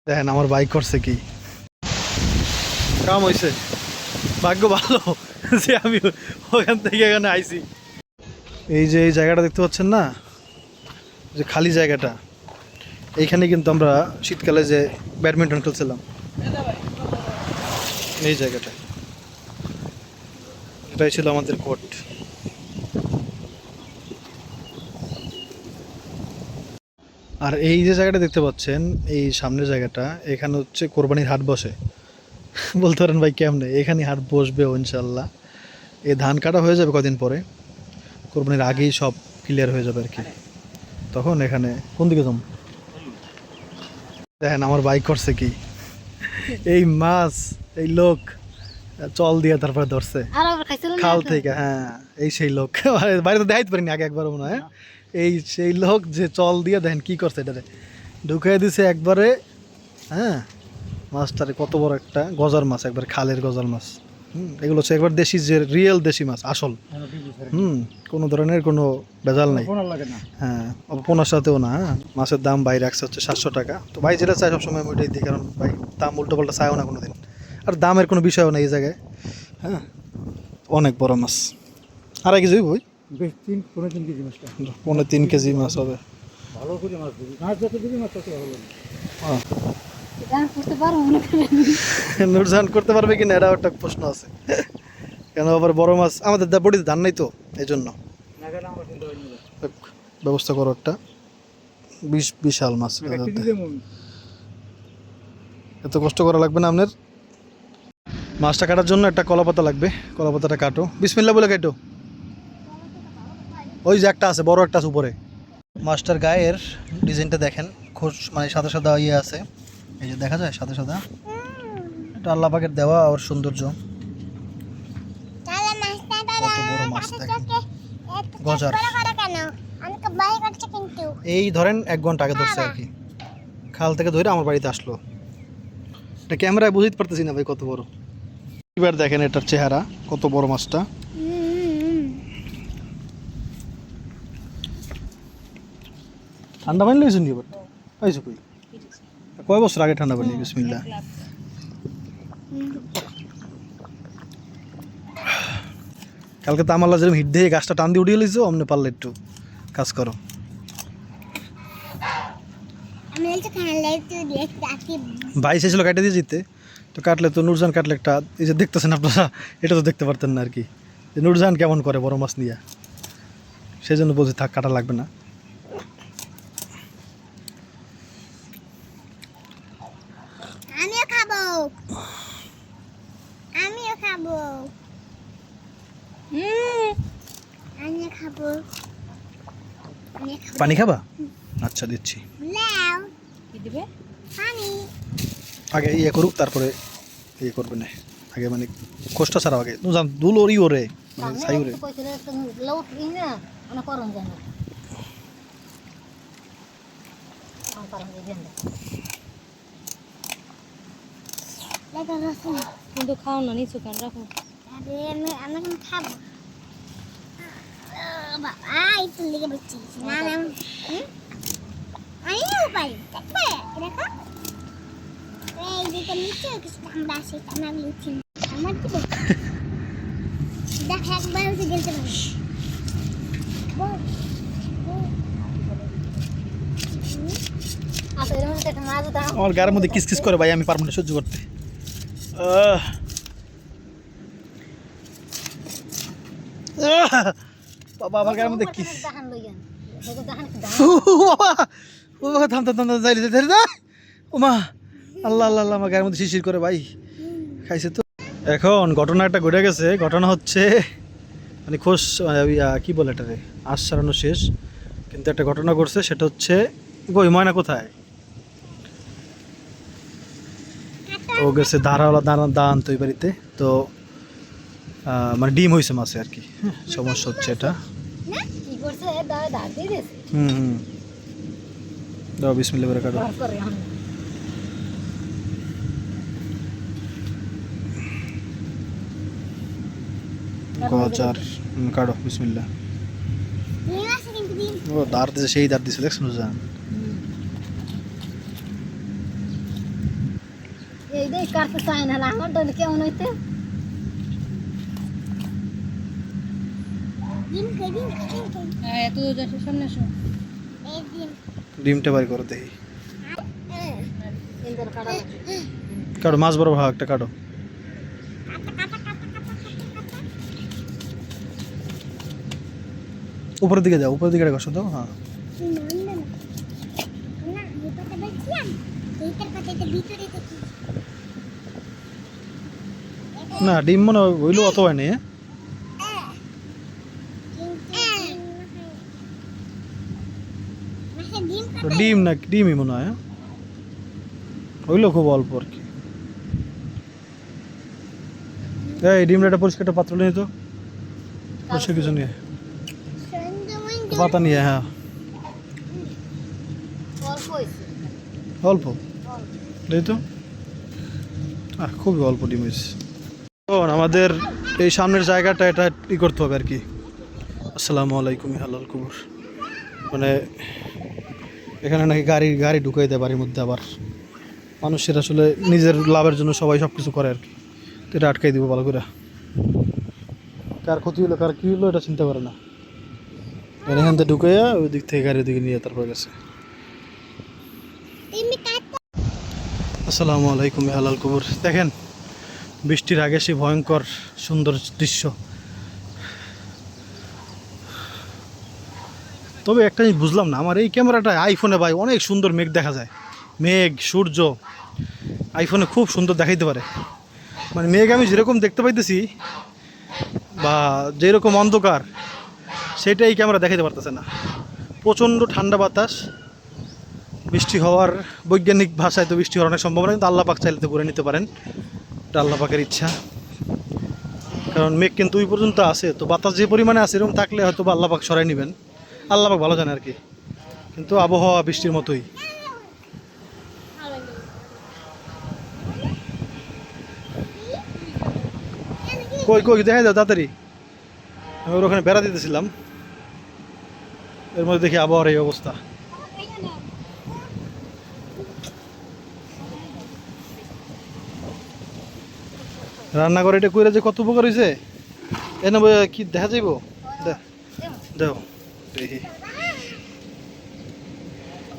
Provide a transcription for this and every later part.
দেখেন আমার বাইক করছে কি কাম হয়েছে। ভাগ্য ভালো যে আমি ওখান থেকে এখানে আইছি। এই যে এই জায়গাটা দেখতে পাচ্ছেন না, যে খালি জায়গাটা, এইখানে কিন্তু আমরা শীতকালে যে ব্যাডমিন্টন খেলছিলাম, এই জায়গাটা এটাই ছিল আমাদের কোর্ট। আর এই যে জায়গাটা দেখতে পাচ্ছেন, এই সামনের জায়গাটা, এখানে হচ্ছে কোরবানির হাট বসে। বলতে পারেন ভাই কেমনে, এখানে হাট বসবে ইনশাল্লাহ। এই ধান কাটা হয়ে যাবে কদিন পরে, কোরবানির আগেই সব ক্লিয়ার হয়ে যাবে আর কি। তখন এখানে কোন দিকে যাম, দেখেন আমার বাইক করছে কি, এই মাছ এই লোক চল দিয়ে তারপরে ধরছে খাল থেকে। হ্যাঁ এই সেই লোক, বাড়িতে দেখাইতে পারিনি আগে একবার মনে হয়। এই সেই লোক যে চল দিয়ে দেখেন কি করছে, এটারে ঢুকিয়ে দিছে একবারে। হ্যাঁ মাছটারে কত বড় একটা গজার মাছ, একবার খালের গজার মাছ। এগুলো হচ্ছে একবার দেশি, যে রিয়েল দেশি মাছ আসল। কোনো ধরনের কোনো ভেজাল নাই। হ্যাঁ পোনার সাথেও না। হ্যাঁ মাছের দাম বাইরে রাখছে হচ্ছে 700 টাকা। তো ভাই যেটা চাই সবসময় আমি ওইটাই দিই, কারণ ভাই দাম উল্টো পাল্টা চাইও না কোনো দিন, আর দামের কোনো বিষয়ও নেই এই জায়গায়। হ্যাঁ অনেক বড় মাছ, 2.5 কেজি বই, 3 কেজি মাছ হবে। নুরজান করতে পারবে কিনা এটাও একটা প্রশ্ন আছে। কেন আবার বড় মাছ, আমাদের বডিতে ধান নাই তো এই জন্য। ব্যবস্থা করো একটা বিশাল মাছ, এত কষ্ট করা লাগবে না আপনার। মাছটা কাটার জন্য একটা কলাপাতা লাগবে, কলাপাতাটা কাটো, বিসমিল্লাহ বলে কাটো। ওই যে একটা আছে, বড় একটা আছে উপরে। মাছটার গায়ের ডিজাইনটা দেখেন, খোঁজ মানে সাদা সাদা ইয়ে আছে, এই যে দেখা যায় সাদা সাদা, এটা আল্লাহ পাকের দেওয়া আর সৌন্দর্য। কত বড় মাছ দেখেন, গজার। এই ধরেন 1 ঘন্টা আগে ধরছে আর কি, খাল থেকে ধরে আমার বাড়িতে আসলো। এটা ক্যামেরায় বুঝতে পারতেছি না ভাই কত বড়। এবার দেখেন এটার চেহারা, কত বড় মাছটা। ঠান্ডা পানি লইছেন কি এবার? পাইছো কই? কয় বছর আগে ঠান্ডা পানি? বিসমিল্লাহ। কালকে তো আমার যেরকম হিট দিয়ে গাছটা টান দিয়ে উঠিয়ে লইছো, অমনে পারলে একটু কাজ করো। ভাই শেষ কাটে দিয়ে যেতে, তো কাটলে তো নুরজান কাটলে একটা, এই যে দেখতেছেন আপনারা, এটা তো দেখতে পারতেন না আর কি, যে নুরজান কেমন করে বড় মাছ নিয়ে। সেই জন্য বলছি থাক, কাটা লাগবে না। আমিও খাবো, আমিও খাবো, আমিও খাবো। পানি খাবা? আচ্ছা দিচ্ছি। কি দিবে? পানি। আগে ইয়ে করুক তারপরে ইয়ে করবে না, আগে মানে কষ্ট ছাড়াও আগে নুরজান দুল ওরি ওরে মানে ছাই ওরে। কিন্তু খাও না, নিচু কেন রাখো। আমি খাবো। বাবা একটু লেগে বসছি না, আমিও পারি দেখবে, দেখো এই দিকে নিচে কিছু আমরা আসি, আমরা লুচি আমার দিকে দেখ একবার উঠে গেলতে পারি। আমার গায়ের মধ্যে কিস কিস করে ভাই, আমি পারবো না সহ্য করতে। বাবা আমার গায়ের মধ্যে কিস, থাম থাম থাম যাই যা, ওমা আল্লাহ আল্লাহ আল্লাহ, আমার গায়ের মধ্যে শিশির করে ভাই, খাইছে তো। এখন ঘটনা একটা ঘটে গেছে, ঘটনা হচ্ছে মানে খোঁজ কি বলে এটারে, আশ সারানো শেষ, কিন্তু একটা ঘটনা ঘটছে, সেটা হচ্ছে কই ময়না কোথায়, ও গেছে ধারাওয়ালা দান তো এই বাড়িতে, তো মানে ডিম হয়েছে মাছে আর কি। সমস্যা হচ্ছে এটা। দাও বিসমিল্লাহ করে কাটো। গজার কাটো বিসমিল্লাহ। ও দাঁড় দিছে, সেই দাঁড় দিছে দেখছেন জান। এই দেখ কাটতে চাই না আমার তো কেমন হইতে ডিম খাই ডিম খাই এত যাচ্ছে সামনে আসো এই ডিম ডিমটা বাড়ি করে দেখি ইন্দার কাটা কাটো মাছ বড় ভাগ একটা কাটো উপরের দিকে যাও উপরের দিকে বসো তো হ্যাঁ না ভিতরে বসিয়াম এইটার পাতে ভিতরে দেখি না ডিম মনে হইলো অত হয়নি তো ডিম না ডিমই মনে হয় হইলো খুব অল্প আর কি এই ডিমটা একটা পরিষ্কার পাত্র নিয়ে তো পরিষ্কার কিছু নিয়ে পাতা নিয়ে হ্যাঁ অল্প হইছে অল্প এই তো খুবই অল্প ডিম হয়েছে আমাদের এই সামনের জায়গাটা এটা ই করতে হবে আর কি আসসালামু আলাইকুম হালাল কুবুর মানে এখানে নাকি গাড়ি ঢুকাই দেয় বাড়ির মধ্যে আবার মানুষের আসলে নিজের লাভের জন্য সবাই সব কিছু করে আর কি তো এটা আটকাই দিব ভালো করে কার ক্ষতি হলো কার কী হলো এটা চিন্তা করে না এখান থেকে ঢুকাইয়া ওই দিক থেকে গাড়ির দিকে নিয়ে তারপর গেছে আসসালামু আলাইকুম হালাল কুবুর দেখেন বৃষ্টির আগে সেই ভয়ঙ্কর সুন্দর দৃশ্য তবে একটা জিনিস বুঝলাম না আমার এই ক্যামেরাটা আইফোনে ভাই অনেক সুন্দর মেঘ দেখা যায় মেঘ সূর্য আইফোনে খুব সুন্দর দেখাইতে পারে মানে মেঘ আমি যেরকম দেখতে পাইতেছি বা যেরকম অন্ধকার সেটা এই ক্যামেরা দেখাইতে পারতেছে না প্রচণ্ড ঠান্ডা বাতাস বৃষ্টি হওয়ার বৈজ্ঞানিক ভাষায় তো বৃষ্টি হওয়ার অনেক সম্ভাবনা কিন্তু আল্লাহ পাক চাইলে তো করে নিতে পারেন এটা আল্লাহ পাকের ইচ্ছা কারণ মেঘ কিন্তু ওই পর্যন্ত আছে তো বাতাস যে পরিমাণে আছে এরকম থাকলে হয়তো বা আল্লাহ পাক সরাই নেবেন আল্লাহ পাক ভালো জানে আর কি কিন্তু আবহাওয়া বৃষ্টির মতোই কই কই দেখা যাও তাড়াতাড়ি আমি ওর ওখানে বেড়া দিতেছিলাম এর মধ্যে দেখি আবহাওয়ার এই অবস্থা রান্না করে এটা কইরা যে কত উপকার হয়েছে এনে কি দেখা যাইব দাও দেখি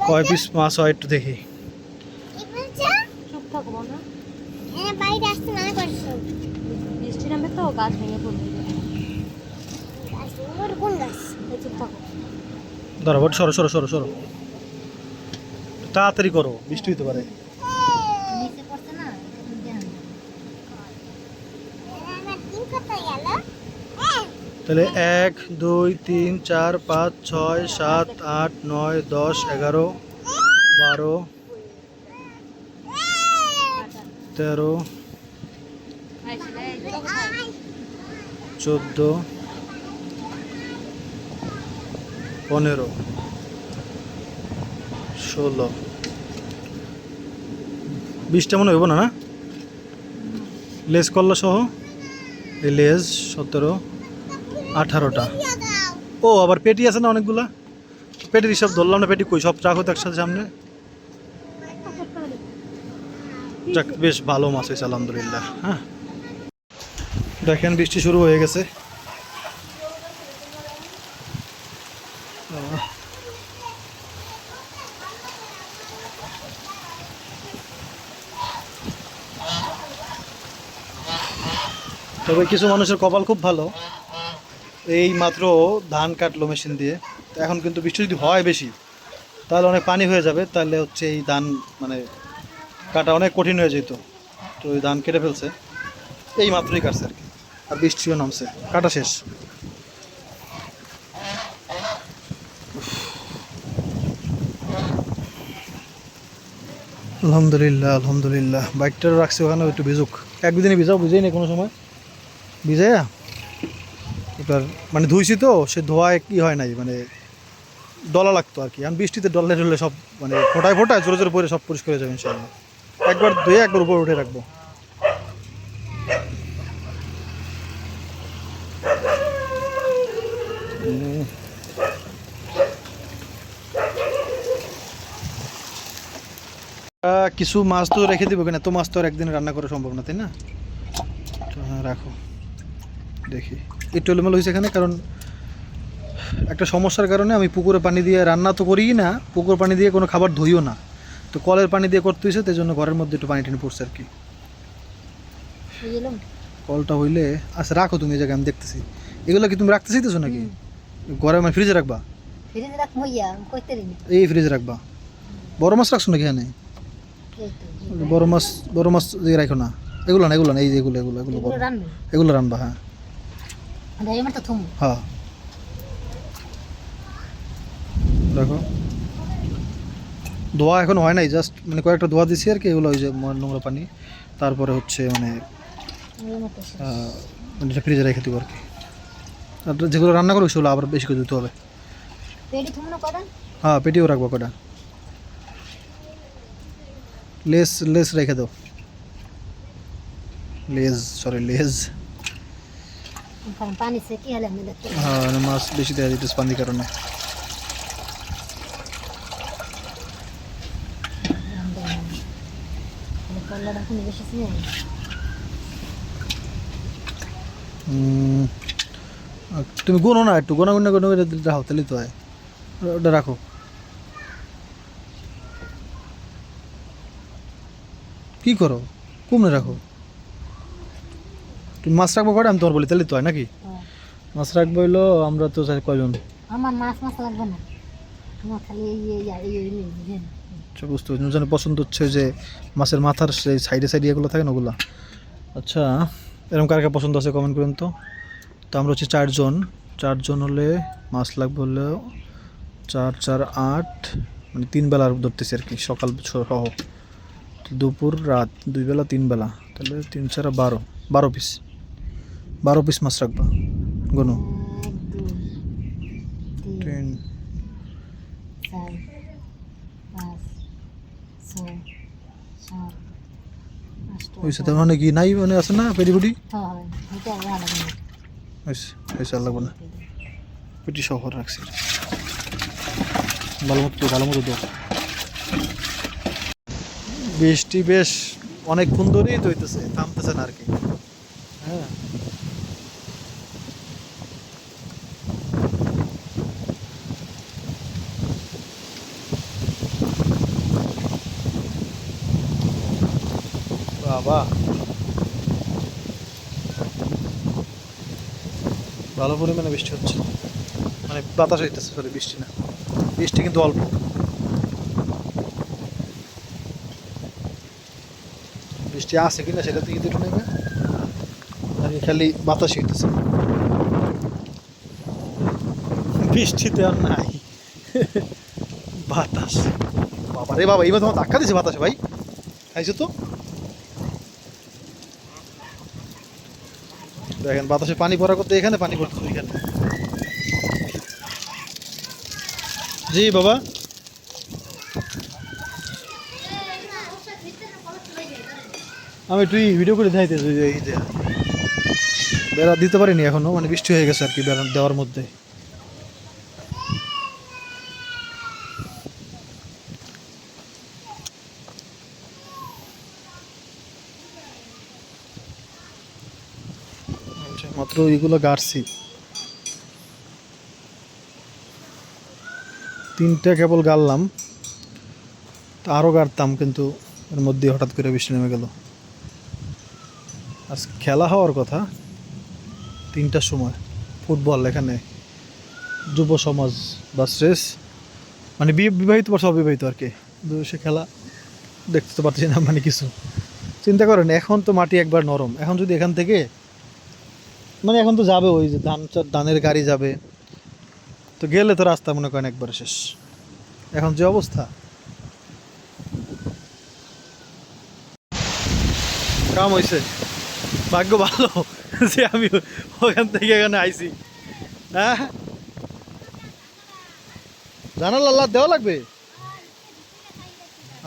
কয় পিস মাছ হয় একটু দেখি চুপ থাকবো না বাইরে আসতে না করছো বৃষ্টি নামে তো গাছ ভেঙে পড়বে কোন গাছ চুপ থাকো ধরো বট সরো সরো সরো সরো তাড়াতাড়ি করো বৃষ্টি হতে পারে নিচে পড়ছে না আমার ডিম কত গেল তাহলে 1 2 3 4 5 6 7 8 9 10 11 12 13 14 15 16 20টা মনে হইব না না লেজ করলা সহ এই লেজ 17 18টা ও আবার পেটি আছে না অনেকগুলা পেটির হিসাব ধরলাম না পেটি কই সব রাখো তো একসাথে সামনে যাক বেশ ভালো মাছ হয়েছে আলহামদুলিল্লাহ হ্যাঁ দেখেন বৃষ্টি শুরু হয়ে গেছে তবে কিছু মানুষের কপাল খুব ভালো এই মাত্র ধান কাটলো মেশিন দিয়ে তো এখন কিন্তু বৃষ্টি যদি হয় বেশি তাহলে অনেক পানি হয়ে যাবে তাহলে হচ্ছে এই ধান মানে কাটা অনেক কঠিন হয়ে যেত তো ওই ধান কেটে ফেলছে এই মাত্রই কাটছে আর কি আর বৃষ্টিও নামছে কাটা শেষ আলহামদুলিল্লাহ আলহামদুলিল্লাহ বাইকটাও রাখছি ওখানে একটু ভিজুক এক দুদিনে ভিজাও বুঝেই নেই কোনো সময় ভিজাইয়া এবার মানে ধুইছি তো সে ধোয়ায় কি হয় নাই মানে ডলা লাগতো আর কি এখন বৃষ্টিতে ডলে ডলে সব মানে ফোটায় ফোটায় জোরে জোরে পরে সব পরিষ্কার হয়ে যাবে ইনশাআল্লাহ একবার ধুয়ে একবার উপর উঠে রাখবো কিছু মাছ তো রেখে দিব কিনা, তো মাছ তো আর একদিন রান্না করা সম্ভব না, তাই না? তো হ্যাঁ রাখো, দেখি একটু এলোমেলো হয়েছে এখানে, কারণ একটা সমস্যার কারণে আমি পুকুরে পানি দিয়ে রান্না তো করিই না, পুকুর পানি দিয়ে কোনো খাবার ধুইও না, তো কলের পানি দিয়ে করতে হয়েছে, তাই জন্য ঘরের মধ্যে একটু পানি টানি পড়ছে আর কি। বুঝলাম। কলটা হইলে আচ্ছা রাখো তুমি এই জায়গায়, আমি দেখতেছি। এগুলো কি তুমি রাখতে চাইতেছো নাকি ঘরে, মানে ফ্রিজে রাখবা? ফ্রিজে রাখ মইয়া কইতে রিনি। এই ফ্রিজে রাখবা। বড় মাছ রাখছো নাকি এখানে? এই তো বড় মাছ দিয়ে রাখো না, এগুলো না, এগুলো না, এই যে এগুলো এগুলো এগুলো এগুলো বড়। রান্না এগুলো রান্না, হ্যাঁ দাই আমার তো থুম। হ্যাঁ দেখো, ধোয়া এখন হয় নাই, জাস্ট মানে কয়েকটা ধোয়া দিছি আর কি, এগুলো ওই যে নোংরা পানি, তারপরে হচ্ছে মানে এই মতো মানে ফ্রিজে রেখে দিব আর কি। আর যেগুলো রান্না করবো সেগুলো আবার বেশি করে দিতে হবে। পেডি থুম না করেন। হ্যাঁ পেটিও রাখবো কটা, লেস লেস রেখে দাও, লেজ। কারণ পানি সে কি হলে আমি দেখতে হ্যাঁ মাছ বেশি দেওয়া দিতেছে পানির কারণে। কল্লা রাখুন বেশি সিনে তুমি গুনো না, একটু গোনা গুনা গুনো রাখো, তাহলেই তো হয়। ওটা রাখো, কি করো কমনে রাখো। তুমি মাছ রাখবো কটা, আমি তোমার বলি, তাহলে তো হয় নাকি? মাছ রাখবো হইলো, আমরা তো চাই কয়জন? আমার মাছ মাছ লাগবে না, আমার খালি বুঝেন। আচ্ছা বুঝতে পারছি, যেন পছন্দ হচ্ছে যে মাছের মাথার সেই সাইডে সাইডে এগুলো থাকে না ওগুলো। আচ্ছা এরকম কার কার পছন্দ আছে কমেন্ট করুন তো। তো আমরা হচ্ছে 4 জন, 4 জন হলে মাছ লাগবে হলো 4 4 8, মানে 3 বেলার ধরতেছি আর কি, সকাল সহ দুপুর রাত 2 বেলা 3 বেলা, তাহলে 3 4 12, 12 পিস, 12 পিস মাছ রাখবা। গুনো 1 2 3 3 4 5 6 7 8 হয়েছে, তার মানে কি নাই মানে আছে না পেটি ফুটি? হ্যাঁ হয় এটা ভালো লাগবে না। হয়েছে হয়েছে, আর লাগবে না, পেটি সহ রাখছি, ভালো মতো দাও। বৃষ্টি বেশ অনেকক্ষণ ধরেই তো হইতেছে, থামতেছে না আর কি। হ্যাঁ বাবা, ভালো পরিমাণে বৃষ্টি হচ্ছে, মানে বাতাস হইতেছে, সরি বৃষ্টি না, বৃষ্টি কিন্তু অল্প। বৃষ্টি আছে কিনা সেটা থেকে দুটো নেবে, আর খালি বাতাস হইতেছে, বৃষ্টিতে আর নাই বাতাস। বাবা রে বাবা, এইবার তোমার ধাক্কা দিছে বাতাসে ভাই, খাইছো তো? দেখেন বাতাসে পানি পড়া করতে, এখানে পানি পড়তেছে ওইখানে। জি বাবা, আমি তুই ভিডিও করে দেখাইতেছি, এই যে বেড়া দিতে পারিনি এখনো, মানে বৃষ্টি হয়ে গেছে আর কি বেড়া দেওয়ার মধ্যে। মাত্র এইগুলো গাড়ছি, 3টা কেবল গাড়লাম, তো আরও গাড়তাম, কিন্তু এর মধ্যে হঠাৎ করে বৃষ্টি নেমে গেল। আজ খেলা হওয়ার কথা 3টার সময়, ফুটবল এখানে, যুব সমাজ বা স্ট্রেস, মানে বিবাহিত বা অবিবাহিত আর কি, কিন্তু সে খেলা দেখতে তো পারছি না, মানে কিছু চিন্তা করেন। এখন তো মাটি একবার নরম, এখন যদি এখান থেকে মানে এখন তো যাবে ওই যে ধানের গাড়ি যাবে, তো গেলে তো রাস্তা মনে করেন একবার শেষ, এখন যে অবস্থা। কাম হয়েছে, ভাগ্য ভালো যে আমি ওখান থেকে এখানে আইছি। হ্যাঁ জানালা আল্লাহ দেওয়া লাগবে,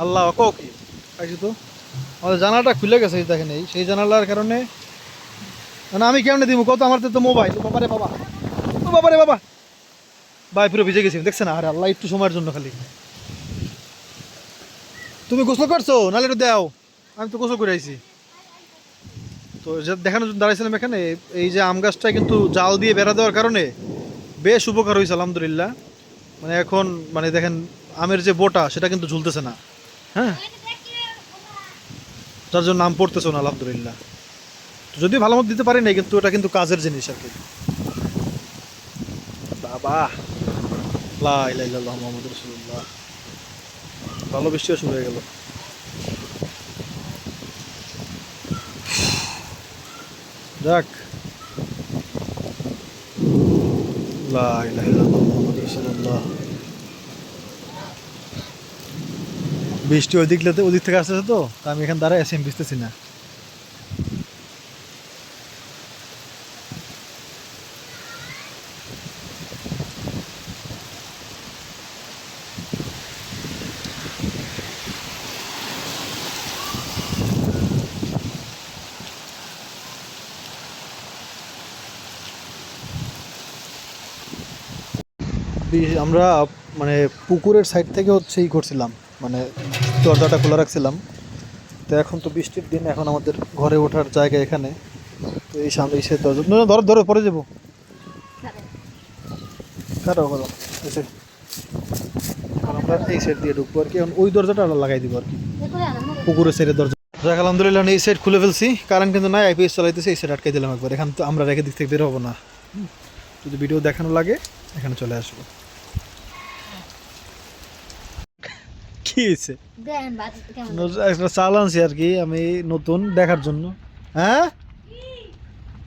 আল্লাহ কো কি আইছি তো, আমাদের জানালাটা খুলে গেছে দেখেন, এই সেই জানালার কারণে, মানে আমি কেমনে দিব কত, আমার তো মোবাইল, বাবারে বাবা, ও বাবারে বাবা, ভাই পুরো ভিজে গেছি দেখছেন, আরে আল্লাহ একটু সময়ের জন্য খালি। তুমি গোসল করছো নাহলে একটু দাও, আমি তো গোসল করে আইছি। তো যে দেখানোর জন্য দাঁড়াইছিলাম এখানে, এই যে আম গাছটা কিন্তু জাল দিয়ে বেড়া দেওয়ার কারণে বেশ উপকার হয়েছে আলহামদুলিল্লাহ। মানে এখন মানে দেখেন আমের যে বোটা সেটা কিন্তু ঝুলতেছে না, হ্যাঁ, যার জন্য আম পড়তেছে না আলহামদুলিল্লাহ। যদিও ভালো মতো দিতে পারি নাই, কিন্তু এটা কিন্তু কাজের জিনিস আর কি। বাবা লা ইলাহা ইল্লাল্লাহ মুহাম্মাদুর রাসূলুল্লাহ। ভালো বৃষ্টিও শুরু হয়ে গেল। যাক, লা ইলাহা ইল্লাল্লাহ মুহাম্মাদুর রাসূলুল্লাহ। বৃষ্টি ওদিক থেকে আসতেছে, তো আমি এখানে দাঁড়ায় আছি, আমি বুঝতেছি না। আমরা মানে পুকুরের সাইড থেকে হচ্ছে ই করছিলাম, মানে দরজাটা খোলা রাখছিলাম। তো এখন তো বৃষ্টির দিন, এখন আমাদের ঘরে ওঠার জায়গা এখানে। তো এই সামনে এসে দরজা ধরো ধরো পরে যাবো, কারো করো এসে। এখন আমরা এই সাইড দিয়ে ঢুকবো আর কি, এখন ওই দরজাটা লাগাই দিব আর কি, পুকুরের সাইডের দরজা। যাক আলহামদুলিল্লাহ, এই সাইড খুলে ফেলছি, কারেন্ট কিন্তু নাই, আইপিএস চালাইতেছি, এই সাইড আটকাই দিলাম একবার। এখান তো আমরা রেখে দিক থেকে বের হবো না, যদি ভিডিও দেখানো লাগে এখানে চলে আসবো। কি হয়েছে? একটা চাউল আনছি আর কি আমি নতুন দেখার জন্য। হ্যাঁ,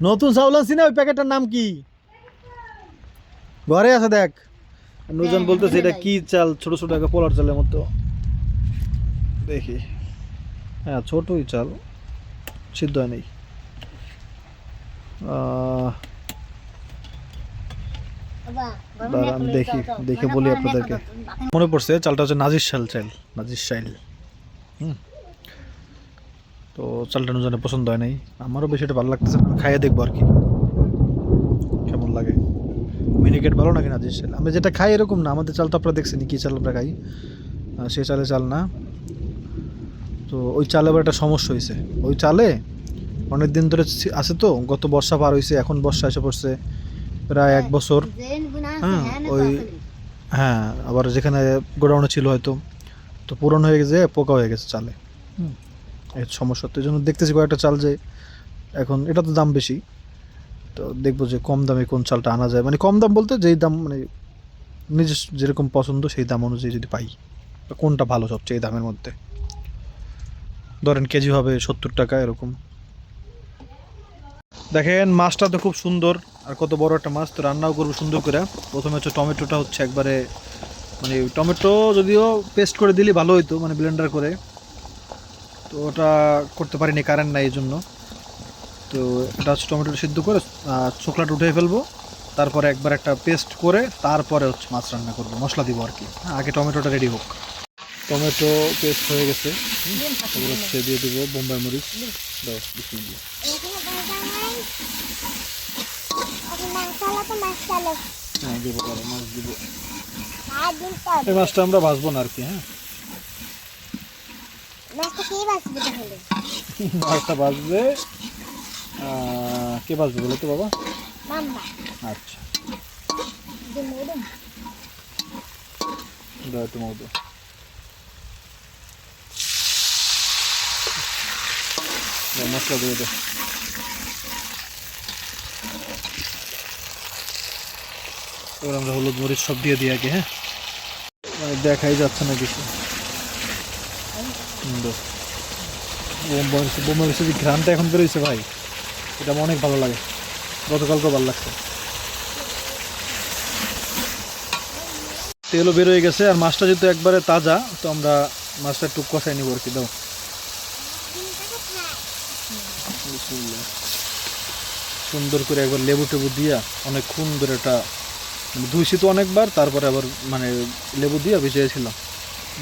নতুন চাউল আনছি না, ওই প্যাকেটটার নাম কি? ঘরে আছে দেখ। নুজন বলতেছে এটা কি চাল, ছোট ছোট একটা পোলার চালের মতো দেখি। হ্যাঁ ছোটই চাল, সিদ্ধ হয় নেই। দাঁড়ান দেখি, দেখে বলি আপনাদেরকে। মনে পড়ছে চালটা হচ্ছে নাজির শাল চাল, নাজির শাল। তো চালটা নুজনের পছন্দ হয় নাই, আমারও বেশি এটা ভালো লাগতেছে না, খাইয়ে দেখবো আর কি কেমন লাগে। মিনিকেট ভালো নাকি নাজির শাল? আমরা যেটা খাই এরকম না, আমাদের চাল তো আপনারা দেখছেন কি চাল আমরা খাই, সে চালে চাল না। তো ওই চালে আবার একটা সমস্যা হয়েছে, ওই চালে অনেক দিন ধরে আছে, তো গত বর্ষা পার হয়েছে, এখন বর্ষা এসে পড়ছে প্রায় 1 বছর। হ্যাঁ ওই, হ্যাঁ আবার যেখানে গোডাউনে ছিল হয়তো, তো পুরনো হয়ে গেছে, পোকা হয়ে গেছে চালে। এই সমস্যা, তো এই জন্য দেখতেছি কয়েকটা চাল যে এখন, এটা তো দাম বেশি, তো দেখবো যে কম দামে কোন চালটা আনা যায়, মানে কম দাম বলতে যেই দাম মানে নিজের যেরকম পছন্দ সেই দাম অনুযায়ী যদি পাই, কোনটা ভালো সবচেয়ে এই দামের মধ্যে। ধরেন কেজি হবে 70 টাকা এরকম। দেখেন মাছটা তো খুব সুন্দর, আর কত বড় একটা মাছ, তো রান্নাও করবো সুন্দর করে। প্রথমে হচ্ছে টমেটোটা হচ্ছে একবারে, মানে টমেটো যদিও পেস্ট করে দিলে ভালো হইতো, মানে ব্লেন্ডার করে, তো ওটা করতে পারিনি, কারেন্ট নাই এই জন্য। তো এটা হচ্ছে টমেটো সিদ্ধ করে চোখলাটা উঠে ফেলবো, তারপরে একবার একটা পেস্ট করে তারপরে হচ্ছে মাছ রান্না করবো, মশলা দিব আর কি। আগে টমেটোটা রেডি হোক। টমেটো পেস্ট হয়ে গেছে, তারপর হচ্ছে দিয়ে দেবো বোম্বাই মরিচ। দাও বিসমিল্লাহ। হ্যাঁ দেবো, মাছ দেবো। এই মাছটা আমরা ভাজবো না আর কি। হ্যাঁ মাছটা ভাজবে, কে ভাজবে বলো তো বাবা? আচ্ছা দাও একটু মধু। মশলা দিয়ে দাও। এবার আমরা হলুদ মরিচ সব দিয়ে দিই আগে। হ্যাঁ মানে দেখাই যাচ্ছে না কিছু। বোমরিচের যে ঘ্রাণটা এখন বেরোইছে ভাই, এটা আমার অনেক ভালো লাগে, গতকালকেও ভালো লাগছে। তেলও বেরোয় গেছে, আর মাছটা যেহেতু একবারে তাজা, তো আমরা মাছটা একটু কষাই নিব আর কি। দাও সুন্দর করে একবার লেবু টেবু দিয়া অনেকক্ষণ ধরে এটা ধুইছি তো অনেকবার, তারপরে আবার মানে লেবু দিয়ে ভিজিয়েছিলাম,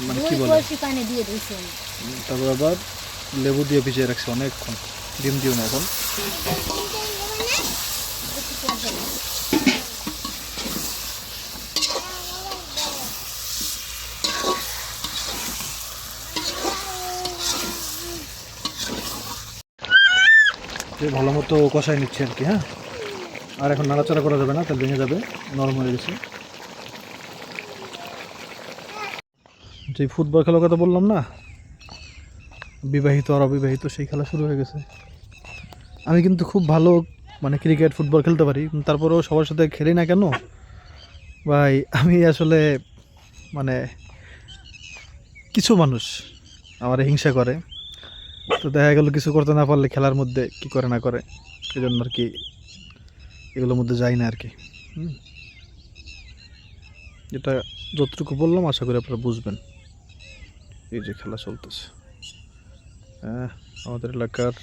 মানে কি বলে, তারপর আবার লেবু দিয়ে ভিজিয়ে রাখছি অনেকক্ষণ। ডিম দিও না এখন। ভালো মতো কষাই নিচ্ছি আর কি। হ্যাঁ, আর এখন নাড়াচাড়া করা যাবে না, তাহলে ভেঙে যাবে, নরম হয়ে গেছে। যে ফুটবল খেলার কথা বললাম না, বিবাহিত আর অবিবাহিত, সেই খেলা শুরু হয়ে গেছে। আমি কিন্তু খুব ভালো মানে ক্রিকেট ফুটবল খেলতে পারি, তারপরেও সবার সাথে খেলি না কেন ভাই, আমি আসলে মানে কিছু মানুষ আমার হিংসা করে, তো দেখা গেল কিছু করতে না পারলে খেলার মধ্যে কি করে না করে, এই জন্য আর কি এগুলোর মধ্যে যাই না আর কি। যেটা যতটুকু বললাম আশা করি আপনারা বুঝবেন। এই যে খেলা চলতেছে, হ্যাঁ আমাদের এলাকার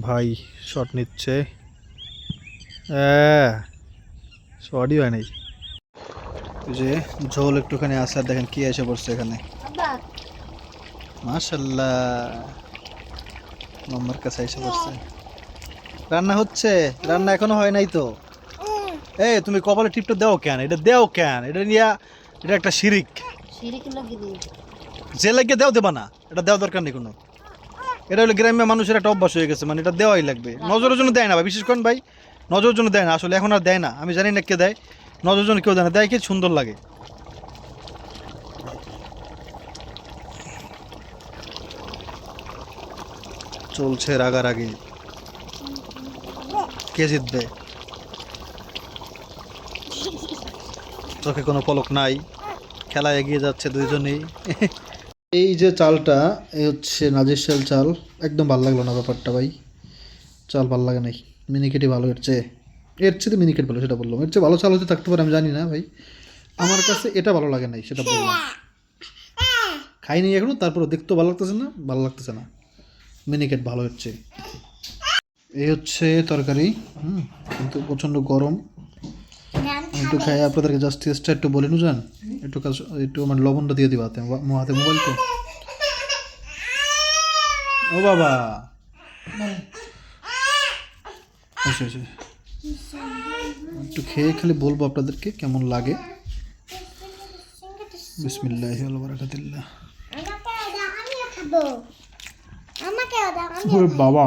ভাই শট নিচ্ছে, শটই হয় নাই। এই যে ঝোল একটুখানি আছে, আর দেখেন কি এসে পড়ছে এখানে, মাশাল্লাহ মাম্মার কাছে এসে পড়ছে। রান্না হচ্ছে, রান্না এখনো হয় নাই তো। এই তুমি কপালে টিপটা দেও কেন, এটা দেও কেন, এটা নিয়ে, এটা একটা শিরিক, যে লাগিয়ে দেও দেবা না, এটা দেওয়া দরকার নেই কোনো। এটা হলো গ্রাম্য মানুষের একটা অভ্যাস হয়ে গেছে, মানে এটা দেওয়াই লাগবে। নজরের জন্য দেয় না ভাই, বিশেষ করেন ভাই নজরের জন্য দেয় না, আসলে এখন আর দেয় না, আমি জানি না কে দেয়, নজরের জন্য কেউ দেয় না, দেয় কি সুন্দর লাগে। চলছে রাগারাগি, কে জিতবে, চোখে কোনো পলক নাই, খেলা এগিয়ে যাচ্ছে দুইজনেই। এই যে চালটা, এই হচ্ছে নাজিরশাল চাল, একদম ভালো লাগলো না ব্যাপারটা ভাই, চাল ভালো লাগে নাই, মিনিকেটই ভালো, এর চেয়ে তো মিনিকেট ভালো, সেটা বললাম। এর চেয়ে ভালো চাল হতে থাকতে পারে আমি জানি না ভাই, আমার কাছে এটা ভালো লাগে নাই, সেটা বললাম। খাইনি এখনো, তারপরে দেখতেও ভালো লাগতেছে না, ভালো লাগতেছে না, মিনিকেট ভালো হচ্ছে। এই হচ্ছে তরকারি, কিন্তু প্রচণ্ড গরম। একটু খাই আপনাদেরকে, জাস্ট টেস্টটা একটু বলে নুন, একটু মানে লবণটা দিয়ে দিবা হাতে, হাতে মোবাইল তো। ও বাবা, আচ্ছা আচ্ছা, একটু খেয়ে খালি বলবো আপনাদেরকে কেমন লাগে। বিসমিল্লাহি ওয়া বারাকাতুল্লাহ। ওরে বাবা,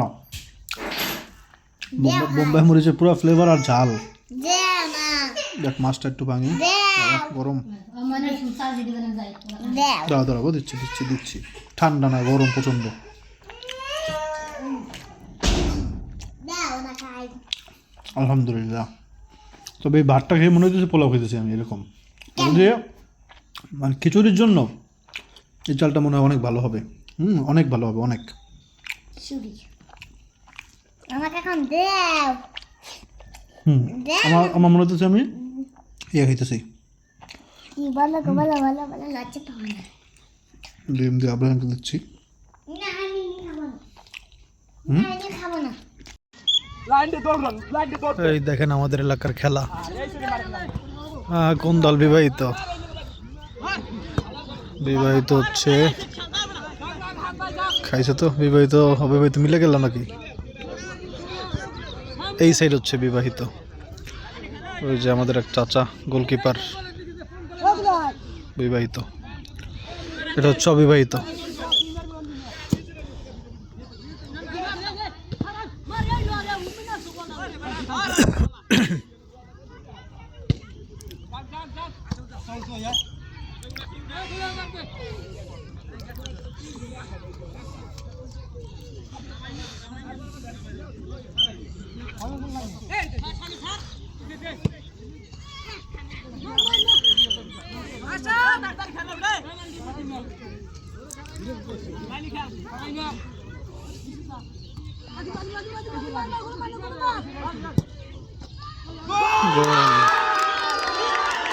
বোম্বাই মরিচের পুরো ফ্লেভার আর ঝাল। দেখ মাছটা একটু ভাঙি, গরম। দাঁড়া দাঁড়াবো, দিচ্ছি দিচ্ছি দিচ্ছি, ঠান্ডা না গরম প্রচন্ড। আলহামদুলিল্লাহ। তবে এই ভাতটা খেয়ে মনে হচ্ছে পোলাও খেতেছি আমি, এরকম যে মানে খিচুড়ির জন্য এই চালটা মনে হয় অনেক ভালো হবে, অনেক ভালো হবে, অনেক। আমার মনে হচ্ছে আমি ইয়ে খাইতেছি, ডিম দিয়ে আবার দিচ্ছি। এই দেখেন আমাদের এলাকার খেলা, কোন দল বিবাহিত, বিবাহিত হচ্ছে, খাইছে তো, বিবাহিত অবিবাহিত মিলে গেল নাকি। এই সাইড হচ্ছে বিবাহিত, ওই যে আমাদের এক চাচা গোলকিপার বিবাহিত, এটা হচ্ছে অবিবাহিত।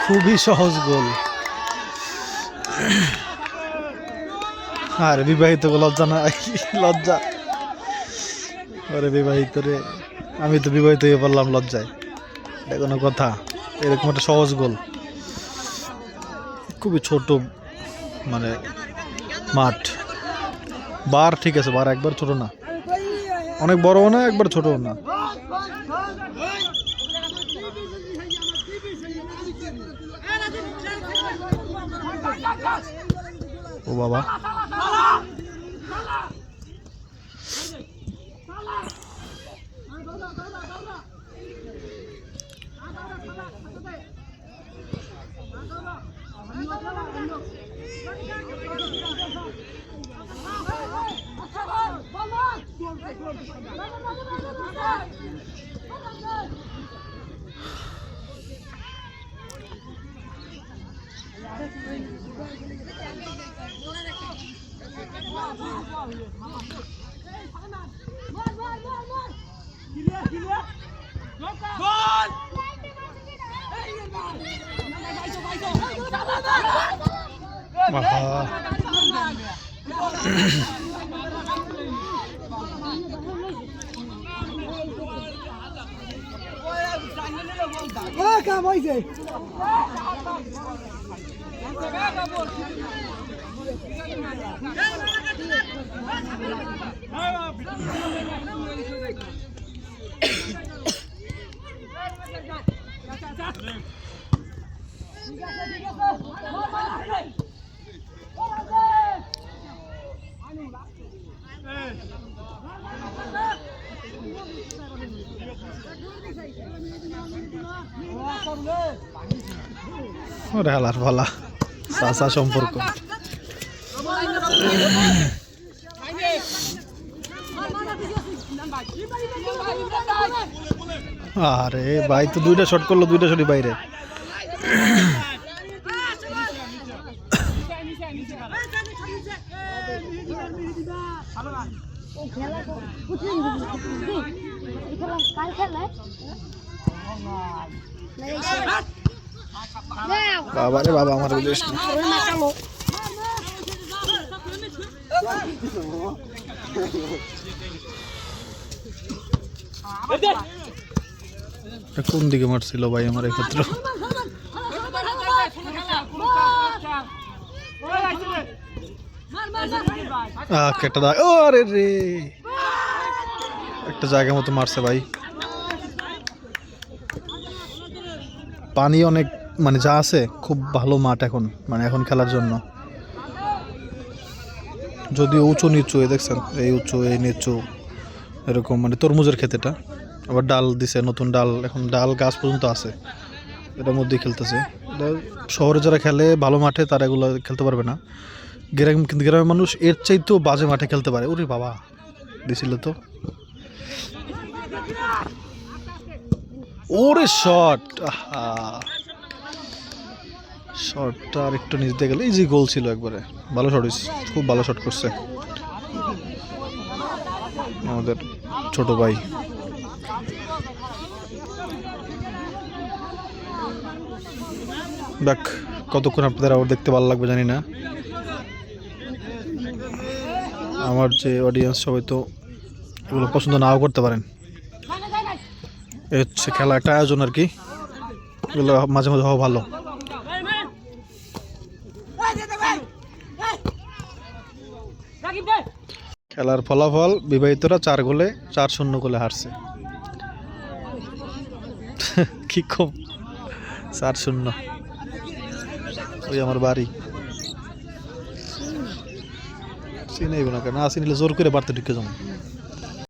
খুবই সহজ গোল। আরে বিবাহিত লজ্জা না, লজ্জা, আরে বিবাহিত রে, আমি তো বিবাহিত হয়ে পড়লাম লজ্জায়, এটা কোনো কথা? এরকম একটা সহজ গোল, খুবই ছোট মানে মাঠ, বার ঠিক আছে, বার একবার ছোট না, অনেক বড়ও না একবার ছোটও না। ও বাবা, কাম হয়েছে ওরে হালার ভালা চাচা সম্পর্ক আরে ভাই তো দুইটা শট করলো, দুইটা শটই বাইরে। বাবা রে বাবা, আমার বুঝিস না। কোন দিকে মারছিল ভাই আমার ক্ষেত্রে? একটা জায়গা মতো মারছে ভাই। পানি অনেক, মানে যা আছে খুব ভালো মাঠ এখন, মানে এখন খেলার জন্য। যদিও উঁচু নিচু, দেখছেন এই উঁচু এই নিচু এরকম, মানে তরমুজের ক্ষেতেটা। আবার ডাল দিছে, নতুন ডাল, এখন ডাল গাছ পর্যন্ত আছে, এটার মধ্যেই খেলতেছে। শহরে যারা খেলে ভালো মাঠে তারা এগুলো খেলতে পারবে না, কিন্তু গ্রামের মানুষ এর চাইতেও বাজে মাঠে খেলতে পারে। ওরে বাবা, দিছিল তো, ওরে শট, শটটা আর একটু নিচ দিয়ে গেলে ইজি গোল ছিল একবারে। ভালো শট হয়েছে, খুব ভালো শট করছে আমাদের ছোট ভাই। দেখ কতক্ষণ আপনাদের আবার দেখতে ভালো লাগবে জানি না, আমার যে অডিয়েন্স সবাই তো এগুলো পছন্দ নাও করতে পারেন। এ হচ্ছে খেলা একটা আয়োজন আর কি, এগুলো মাঝে মাঝে হওয়া ভালো। খেলার ফলাফল বিবাহিতরা 4 গোলে 4-0 গোলে হারছে। কি কম, 4-0। ওই আমার বাড়ি চিনাইব না কেন, আসি নিলে জোর করে বাড়তে ঢুকে যাবো।